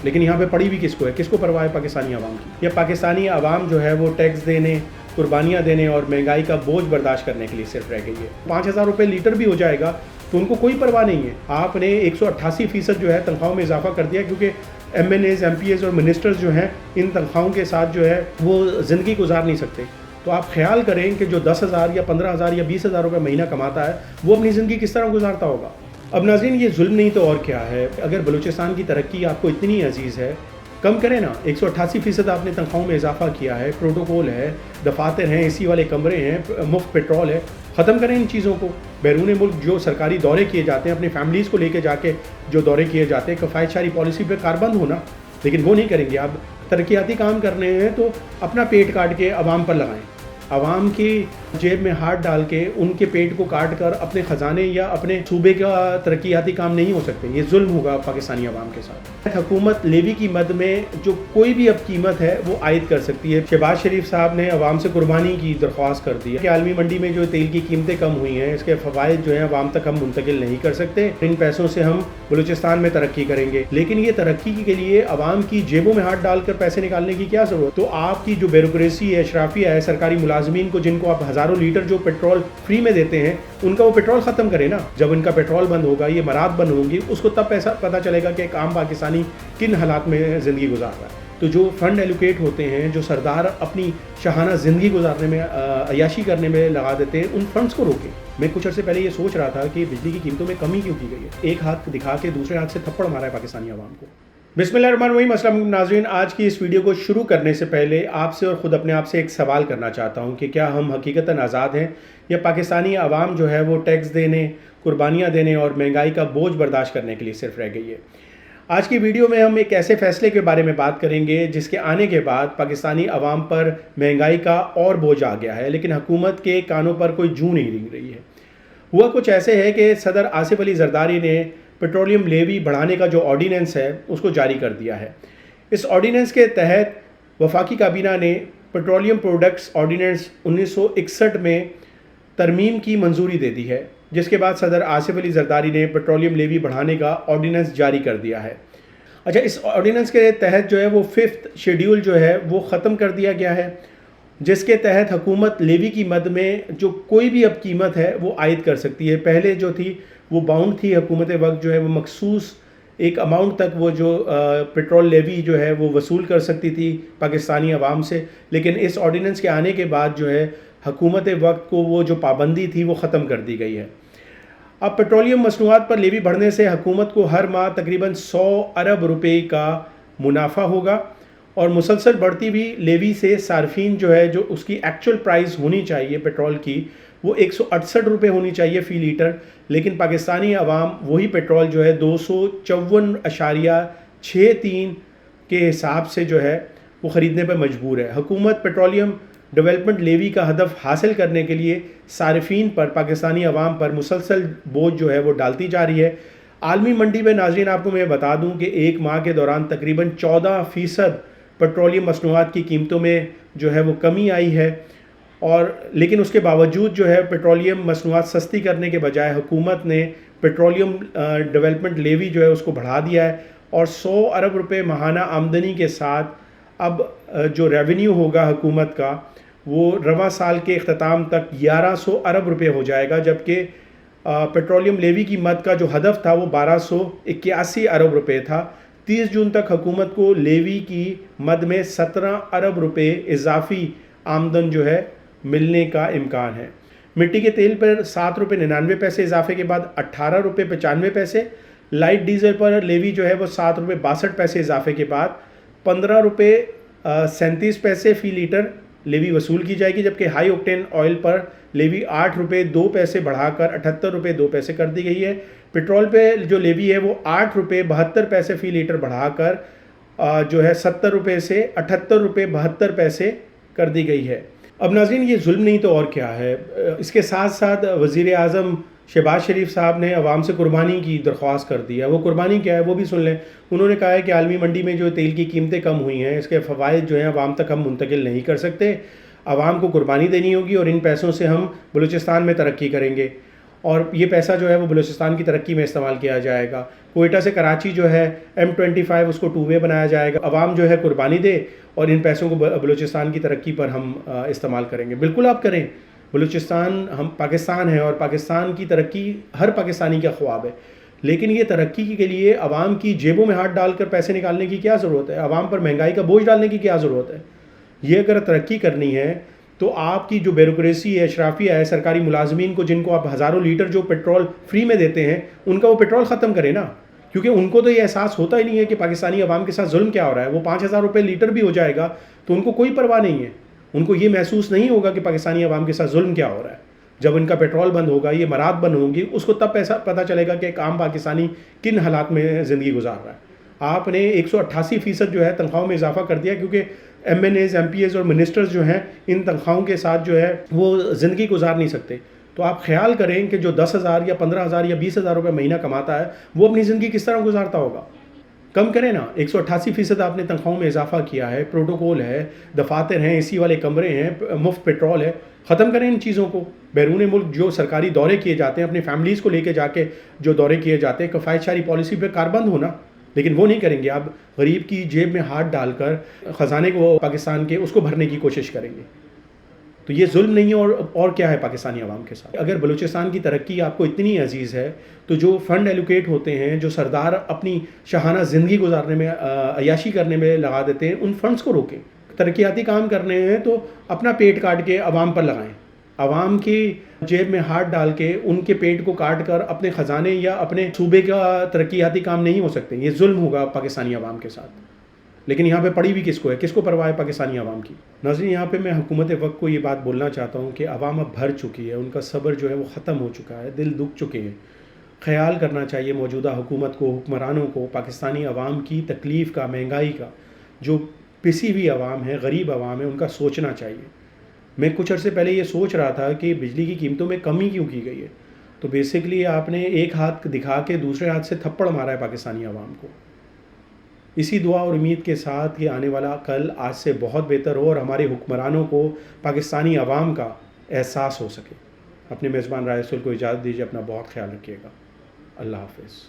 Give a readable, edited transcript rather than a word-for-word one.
لیکن یہاں پہ پڑی بھی کس کو ہے؟ کس کو پرواہ ہے پاکستانی عوام کی؟ یا پاکستانی عوام جو ہے وہ ٹیکس دینے، قربانیاں دینے اور مہنگائی کا بوجھ برداشت کرنے کے لیے صرف رہ گئی ہے۔ 5,000 روپے لیٹر بھی ہو جائے گا تو ان کو کوئی پرواہ نہیں ہے۔ آپ نے 188% جو ہے تنخواہوں میں اضافہ کر دیا، کیونکہ MNAs, MPAs اور منسٹرز جو ہیں ان تنخواہوں کے ساتھ جو ہے وہ زندگی گزار نہیں سکتے۔ تو آپ خیال کریں کہ جو 10,000 یا 15,000 یا 20,000 روپے مہینہ کماتا ہے وہ اپنی زندگی کس طرح گزارتا ہوگا؟ اب ناظرین، یہ ظلم نہیں تو اور کیا ہے؟ اگر بلوچستان کی ترقی آپ کو اتنی عزیز ہے، کم کریں نا۔ 188% آپ نے تنخواہوں میں اضافہ کیا ہے، پروٹوکول ہے، دفاتر ہیں، اے سی والے کمرے ہیں، مفت پیٹرول ہے، ختم کریں ان چیزوں کو۔ بیرون ملک جو سرکاری دورے کیے جاتے ہیں، اپنی فیملیز کو لے کے جا کے جو دورے کیے جاتے ہیں، کفایت شاری پالیسی پہ کاربند ہونا، لیکن وہ نہیں کریں گے۔ آپ ترقیاتی کام کرنے ہیں تو اپنا پیٹ کاٹ کے عوام پر لگائیں، عوام کی جیب میں ہاتھ ڈال کے ان کے پیٹ کو کاٹ کر اپنے خزانے یا اپنے صوبے کا ترقیاتی کام نہیں ہو سکتے۔ یہ ظلم ہوگا پاکستانی عوام کے ساتھ۔ حکومت لیوی کی مد میں جو کوئی بھی اب قیمت ہے وہ عائد کر سکتی ہے۔ شہباز شریف صاحب نے عوام سے قربانی کی درخواست کر دی ہے کہ عالمی منڈی میں جو تیل کی قیمتیں کم ہوئی ہیں، اس کے فوائد جو ہیں عوام تک ہم منتقل نہیں کر سکتے، ان پیسوں سے ہم بلوچستان میں ترقی کریں گے۔ لیکن یہ ترقی کے لیے عوام کی جیبوں میں ہاتھ ڈال کر پیسے نکالنے کی کیا ضرورت؟ تو آپ کی جو بیوروکریسی ہے، اشرافیہ ہے، سرکاری ملازمین کو جن کو آپ ہزاروں لیٹر جو پیٹرول فری میں دیتے ہیں، ان کا وہ پیٹرول ختم کرے نا۔ جب ان کا پیٹرول بند ہوگا، یہ مراد بند ہوں گی، اس کو تب پیسہ پتہ چلے گا کہ ایک عام پاکستانی کن حالات میں زندگی گزار رہا ہے۔ تو جو فنڈ ایلوکیٹ ہوتے ہیں، جو سردار اپنی شاہانہ زندگی گزارنے میں، عیاشی کرنے میں لگا دیتے ہیں، ان فنڈز کو روکیں۔ میں کچھ عرصے پہلے یہ سوچ رہا تھا کہ بجلی کی قیمتوں میں کمی کیوں کی گئی ہے؟ ایک ہاتھ دکھا کے دوسرے ہاتھ سے تھپڑ مارا ہے پاکستانی عوام کو۔ بسم اللہ الرحمن الرحیم۔ السلام علیکم ناظرین، آج کی اس ویڈیو کو شروع کرنے سے پہلے آپ سے اور خود اپنے آپ سے ایک سوال کرنا چاہتا ہوں کہ کیا ہم حقیقتاً آزاد ہیں، یا پاکستانی عوام جو ہے وہ ٹیکس دینے، قربانیاں دینے اور مہنگائی کا بوجھ برداشت کرنے کے لیے صرف رہ گئی ہے؟ آج کی ویڈیو میں ہم ایک ایسے فیصلے کے بارے میں بات کریں گے جس کے آنے کے بعد پاکستانی عوام پر مہنگائی کا اور بوجھ آ گیا ہے، لیکن حکومت کے کانوں پر کوئی جوں نہیں رنگ رہی ہے۔ ہوا کچھ ایسے ہے کہ صدر آصف علی زرداری نے پیٹرولیم لیوی بڑھانے کا جو آرڈیننس ہے اس کو جاری کر دیا ہے۔ اس آرڈیننس کے تحت وفاقی کابینہ نے پیٹرولیم پروڈکٹس آرڈیننس 1961 میں ترمیم کی منظوری دے دی ہے، جس کے بعد صدر آصف علی زرداری نے پیٹرولیم لیوی بڑھانے کا آرڈیننس جاری کر دیا ہے۔ اچھا، اس آرڈیننس کے تحت جو ہے وہ 5th شیڈیول جو ہے وہ ختم کر دیا گیا ہے، جس کے تحت حکومت لیوی کی مد میں جو کوئی بھی اب قیمت ہے وہ عائد کر سکتی ہے۔ پہلے جو تھی وہ باؤنڈ تھی، حکومت وقت جو ہے وہ مخصوص ایک اماؤنٹ تک وہ جو پیٹرول لیوی جو ہے وہ وصول کر سکتی تھی پاکستانی عوام سے، لیکن اس آرڈیننس کے آنے کے بعد جو ہے حکومت وقت کو وہ جو پابندی تھی وہ ختم کر دی گئی ہے۔ اب پیٹرولیم مصنوعات پر لیوی بڑھنے سے حکومت کو ہر ماہ تقریباً 100 ارب روپے کا منافع ہوگا، اور مسلسل بڑھتی ہوئی لیوی سے صارفین جو ہے جو اس کی ایکچوئل پرائز ہونی چاہیے پیٹرول کی وہ 168 روپے ہونی چاہیے فی لیٹر، لیکن پاکستانی عوام وہی پیٹرول جو ہے 254.63 کے حساب سے جو ہے وہ خریدنے پر مجبور ہے۔ حکومت پیٹرولیم ڈیولپمنٹ لیوی کا ہدف حاصل کرنے کے لیے صارفین پر، پاکستانی عوام پر مسلسل بوجھ جو ہے وہ ڈالتی جا رہی ہے۔ عالمی منڈی میں ناظرین آپ کو میں بتا دوں کہ ایک ماہ کے دوران تقریباً 14% پیٹرولیم مصنوعات کی قیمتوں میں جو ہے وہ کمی آئی ہے، اور لیکن اس کے باوجود جو ہے پیٹرولیم مصنوعات سستی کرنے کے بجائے حکومت نے پیٹرولیم ڈیولپمنٹ لیوی جو ہے اس کو بڑھا دیا ہے، اور 100 ارب روپے ماہانہ آمدنی کے ساتھ اب جو ریونیو ہوگا حکومت کا وہ رواں سال کے اختتام تک 1100 ارب روپے ہو جائے گا، جبکہ پیٹرولیم لیوی کی مد کا جو ہدف تھا وہ 1281 ارب روپے تھا۔ 30 جون تک حکومت کو لیوی کی مد میں 17 ارب روپے اضافی آمدن جو ہے ملنے کا امکان ہے۔ مٹی کے تیل پر 7 روپے 99 پیسے اضافے کے بعد 18 روپے 95 پیسے، لائٹ ڈیزل پر لیوی جو ہے وہ 7 روپے 62 پیسے اضافے کے بعد 15 روپے 37 پیسے فی لیٹر لیوی وصول کی جائے گی، جبکہ ہائی اوکٹین آئل پر لیوی 8 روپے 2 پیسے بڑھا کر 78 روپے 2 پیسے کر دی گئی ہے۔ پیٹرول پہ جو لیوی ہے وہ 8 روپے 72 پیسے فی لیٹر بڑھا کر جو ہے 70 روپے سے 78 روپے 72 پیسے کر دی گئی ہے۔ اب ناظرین، یہ ظلم نہیں تو اور کیا ہے؟ اس کے ساتھ ساتھ وزیر اعظم شہباز شریف صاحب نے عوام سے قربانی کی درخواست کر دی ہے۔ وہ قربانی کیا ہے وہ بھی سن لیں۔ انہوں نے کہا ہے کہ عالمی منڈی میں جو تیل کی قیمتیں کم ہوئی ہیں، اس کے فوائد جو ہیں عوام تک ہم منتقل نہیں کر سکتے، عوام کو قربانی دینی ہوگی اور ان پیسوں سے ہم بلوچستان میں ترقی کریں گے۔ اور یہ پیسہ جو ہے وہ بلوچستان کی ترقی میں استعمال کیا جائے گا. کوئٹہ سے کراچی جو ہے M25 اس کو 2 وے بنایا جائے گا. عوام جو ہے قربانی دے اور ان پیسوں کو بلوچستان کی ترقی پر ہم استعمال کریں گے. بالکل آپ کریں. بلوچستان ہم پاکستان ہے اور پاکستان کی ترقی ہر پاکستانی کا خواب ہے. لیکن یہ ترقی کے لیے عوام کی جیبوں میں ہاتھ ڈال کر پیسے نکالنے کی کیا ضرورت ہے؟ عوام پر مہنگائی کا بوجھ ڈالنے کی کیا ضرورت ہے؟ یہ اگر ترقی کرنی ہے تو آپ کی جو بیوروکریسی ہے، اشرافیہ ہے، سرکاری ملازمین کو جن کو آپ ہزاروں لیٹر جو پیٹرول فری میں دیتے ہیں ان کا وہ پیٹرول ختم کریں نا. کیونکہ ان کو تو یہ احساس ہوتا ہی نہیں ہے کہ پاکستانی عوام کے ساتھ ظلم کیا ہو رہا ہے. وہ 5,000 روپے لیٹر بھی ہو جائے گا تو ان کو کوئی پرواہ نہیں ہے. ان کو یہ محسوس نہیں ہوگا کہ پاکستانی عوام کے ساتھ ظلم کیا ہو رہا ہے. جب ان کا پیٹرول بند ہوگا، یہ مراد بند ہوں گی، اس کو تب پتہ چلے گا کہ ایک عام پاکستانی کن حالات میں زندگی گزار رہا ہے. آپ نے 188% جو ہے تنخواہوں میں اضافہ کر دیا کیونکہ MNAs MPAs اور منسٹرز جو ہیں ان تنخواہوں کے ساتھ جو ہے وہ زندگی گزار نہیں سکتے. تو آپ خیال کریں کہ جو 10,000 یا 15,000 یا 20,000 روپے مہینہ کماتا ہے وہ اپنی زندگی کس طرح گزارتا ہوگا. کم کریں نا. 188% آپ نے تنخواہوں میں اضافہ کیا ہے، پروٹوکول ہے، دفاتر ہیں، اسی والے کمرے ہیں، مفت پیٹرول ہے. ختم کریں ان چیزوں کو. بیرون ملک جو سرکاری دورے کیے جاتے ہیں، اپنی فیملیز کو لے کے جا کے جو دورے کیے جاتے ہیں، کفایت شاری پالیسی پہ کاربند ہونا. لیکن وہ نہیں کریں گے. آپ غریب کی جیب میں ہاتھ ڈال کر خزانے کو پاکستان کے اس کو بھرنے کی کوشش کریں گے. تو یہ ظلم نہیں ہے اور کیا ہے پاکستانی عوام کے ساتھ. اگر بلوچستان کی ترقی آپ کو اتنی عزیز ہے تو جو فنڈ ایلوکیٹ ہوتے ہیں، جو سردار اپنی شاہانہ زندگی گزارنے میں، عیاشی کرنے میں لگا دیتے ہیں، ان فنڈز کو روکیں. ترقیاتی کام کرنے ہیں تو اپنا پیٹ کاٹ کے عوام پر لگائیں. عوام کی جیب میں ہاتھ ڈال کے ان کے پیٹ کو کاٹ کر اپنے خزانے یا اپنے صوبے کا ترقیاتی کام نہیں ہو سکتے. یہ ظلم ہوگا پاکستانی عوام کے ساتھ. لیکن یہاں پہ پڑی بھی کس کو ہے؟ کس کو پرواہ ہے پاکستانی عوام کی؟ ناظرین، یہاں پہ میں حکومت وقت کو یہ بات بولنا چاہتا ہوں کہ عوام اب بھر چکی ہے. ان کا صبر جو ہے وہ ختم ہو چکا ہے. دل دکھ چکے ہیں. خیال کرنا چاہیے موجودہ حکومت کو، حکمرانوں کو، پاکستانی عوام کی تکلیف کا، مہنگائی کا. جو پسی ہوئی عوام ہے، غریب عوام ہے، ان کا سوچنا چاہیے. میں کچھ عرصے پہلے یہ سوچ رہا تھا کہ بجلی کی قیمتوں میں کمی کیوں کی گئی ہے. تو بیسکلی آپ نے ایک ہاتھ دکھا کے دوسرے ہاتھ سے تھپڑ مارا ہے پاکستانی عوام کو. اسی دعا اور امید کے ساتھ کہ آنے والا کل آج سے بہت بہتر ہو اور ہمارے حکمرانوں کو پاکستانی عوام کا احساس ہو سکے. اپنے میزبان رائے رسول کو اجازت دیجیے. اپنا بہت خیال رکھیے گا. اللہ حافظ.